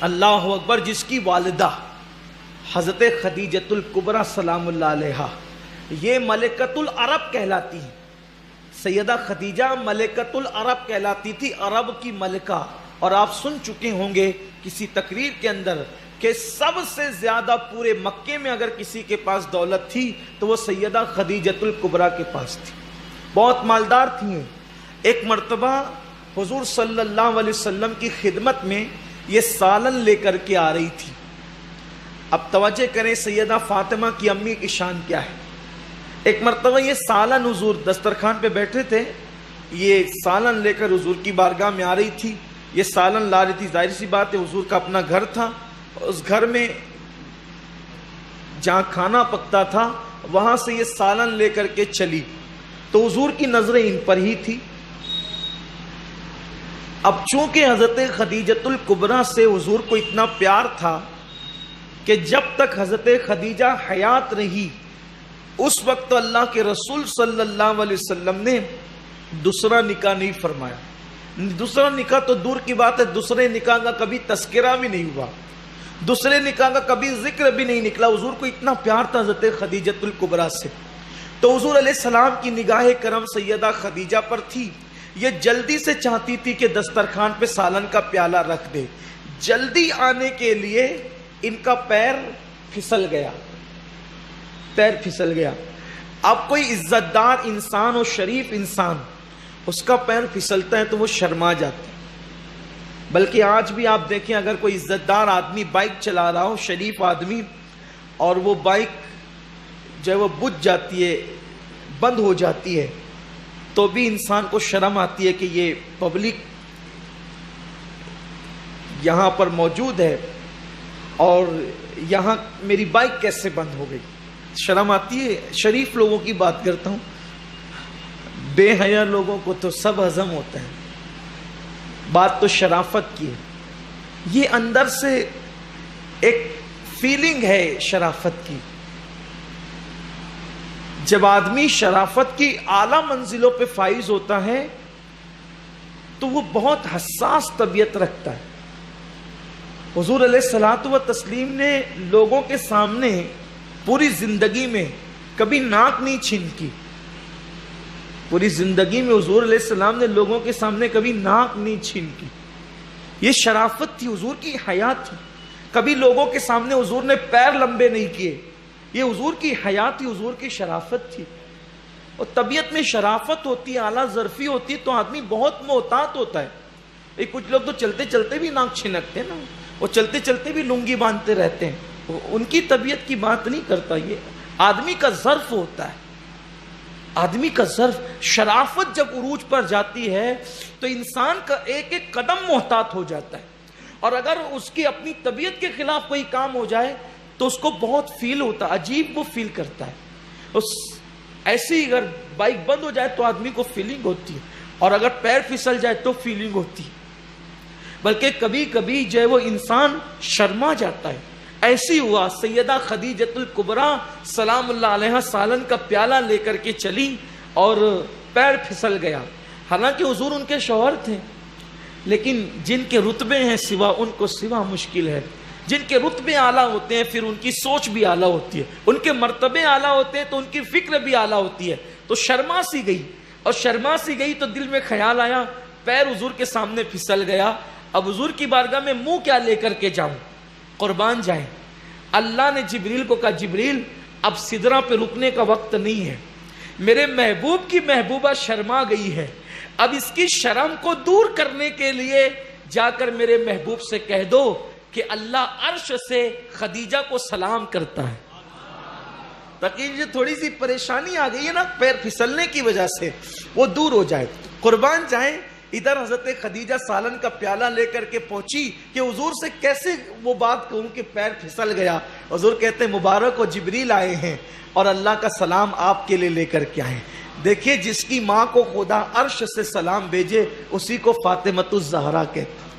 اللہ اکبر، جس کی والدہ حضرت خدیجۃ الکبریٰ سلام اللہ علیہا یہ ملکۃ العرب کہلاتی ہیں۔ سیدہ خدیجہ ملکۃ العرب کہلاتی تھی، عرب کی ملکہ۔ اور آپ سن چکے ہوں گے کسی تقریر کے اندر کہ سب سے زیادہ پورے مکے میں اگر کسی کے پاس دولت تھی تو وہ سیدہ خدیجۃ الکبریٰ کے پاس تھی، بہت مالدار تھیں۔ ایک مرتبہ حضور صلی اللہ علیہ وسلم کی خدمت میں یہ سالن لے کر کے آ رہی تھی۔ اب توجہ کریں سیدہ فاطمہ کی امی کی شان کیا ہے۔ ایک مرتبہ یہ سالن حضور دسترخوان پہ بیٹھے تھے، یہ سالن لے کر حضور کی بارگاہ میں آ رہی تھی، یہ سالن لا رہی تھی۔ ظاہر سی بات ہے حضور کا اپنا گھر تھا، اس گھر میں جہاں کھانا پکتا تھا وہاں سے یہ سالن لے کر کے چلی تو حضور کی نظریں ان پر ہی تھی۔ اب چونکہ حضرت خدیجۃ الکبریٰ سے حضور کو اتنا پیار تھا کہ جب تک حضرت خدیجہ حیات رہی اس وقت اللہ کے رسول صلی اللہ علیہ وسلم نے دوسرا نکاح نہیں فرمایا۔ دوسرا نکاح تو دور کی بات ہے، دوسرے نکاح کا کبھی تذکرہ بھی نہیں ہوا، دوسرے نکاح کا کبھی ذکر بھی نہیں نکلا۔ حضور کو اتنا پیار تھا حضرت خدیجۃ الکبریٰ سے، تو حضور علیہ السلام کی نگاہ کرم سیدہ خدیجہ پر تھی۔ یہ جلدی سے چاہتی تھی کہ دسترخوان پہ سالن کا پیالہ رکھ دے، جلدی آنے کے لیے ان کا پیر پھسل گیا، پیر پھسل گیا۔ اب کوئی عزت دار انسان اور شریف انسان اس کا پیر پھسلتا ہے تو وہ شرما جاتا ہے۔ بلکہ آج بھی آپ دیکھیں اگر کوئی عزت دار آدمی بائک چلا رہا ہو، شریف آدمی، اور وہ بائک جو ہے وہ بجھ جاتی ہے، بند ہو جاتی ہے، تو بھی انسان کو شرم آتی ہے کہ یہ پبلک یہاں پر موجود ہے اور یہاں میری بائک کیسے بند ہو گئی، شرم آتی ہے۔ شریف لوگوں کی بات کرتا ہوں، بے حیا لوگوں کو تو سب ہضم ہوتا ہے، بات تو شرافت کی ہے۔ یہ اندر سے ایک فیلنگ ہے شرافت کی۔ جب آدمی شرافت کی اعلیٰ منزلوں پہ فائز ہوتا ہے تو وہ بہت حساس طبیعت رکھتا ہے۔ حضور علیہ الصلوۃ والتسلیم نے لوگوں کے سامنے پوری زندگی میں کبھی ناک نہیں چھینکی، پوری زندگی میں حضور علیہ السلام نے لوگوں کے سامنے کبھی ناک نہیں چھینکی۔ یہ شرافت تھی، حضور کی حیات تھی۔ کبھی لوگوں کے سامنے حضور نے پیر لمبے نہیں کیے، یہ حضور کی حیات تھی، حضور کی شرافت تھی۔ اور طبیعت میں شرافت ہوتی ہے، اعلیٰ ظرفی ہوتی ہے تو آدمی بہت محتاط ہوتا ہے۔ کچھ لوگ تو چلتے چلتے بھی ناک چھنکتے ہیں نا، وہ چلتے چلتے بھی لنگی باندھتے رہتے ہیں، ان کی طبیعت کی بات نہیں کرتا۔ یہ آدمی کا ظرف ہوتا ہے، آدمی کا ظرف۔ شرافت جب عروج پر جاتی ہے تو انسان کا ایک ایک قدم محتاط ہو جاتا ہے، اور اگر اس کی اپنی طبیعت کے خلاف کوئی کام ہو جائے تو اس کو بہت فیل ہوتا ہے، عجیب وہ فیل کرتا ہے۔ ایسے ہی اگر بائک بند ہو جائے تو آدمی کو فیلنگ ہوتی ہے، اور اگر پیر پھسل جائے تو فیلنگ ہوتی ہے، بلکہ کبھی کبھی جو ہے وہ انسان شرما جاتا ہے۔ ایسی ہوا سیدہ خدیجۃ الکبریٰ سلام اللہ علیہا سالن کا پیالہ لے کر کے چلی اور پیر پھسل گیا۔ حالانکہ حضور ان کے شوہر تھے، لیکن جن کے رتبے ہیں سوا ان کو سوا مشکل ہے۔ جن کے رتبے اعلیٰ ہوتے ہیں پھر ان کی سوچ بھی اعلیٰ ہوتی ہے، ان کے مرتبے اعلیٰ ہوتے ہیں تو ان کی فکر بھی اعلیٰ ہوتی ہے۔ تو شرما سی گئی، اور شرما سی گئی تو دل میں خیال آیا پیر حضور کے سامنے پھسل گیا، اب حضور کی بارگاہ میں منہ کیا لے کر کے جاؤں، قربان جائیں۔ اللہ نے جبریل کو کہا جبریل اب سدرہ پہ رکنے کا وقت نہیں ہے، میرے محبوب کی محبوبہ شرما گئی ہے، اب اس کی شرم کو دور کرنے کے لیے جا کر میرے محبوب سے کہہ دو کہ اللہ عرش سے خدیجہ کو سلام کرتا ہے۔ تقریباً تھوڑی سی پریشانی آ گئی ہے نا پیر پھسلنے کی وجہ سے، وہ دور ہو جائے۔ قربان جائیں، ادھر حضرت خدیجہ سالن کا پیالہ لے کر کے پہنچی کہ حضور سے کیسے وہ بات کہوں کہ پیر پھسل گیا۔ حضور کہتے ہیں مبارک ہو جبریل آئے ہیں اور اللہ کا سلام آپ کے لیے لے کر کے آئے۔ دیکھیے جس کی ماں کو خدا عرش سے سلام بھیجے اسی کو فاطمۃ الزہرا کہتے ہیں۔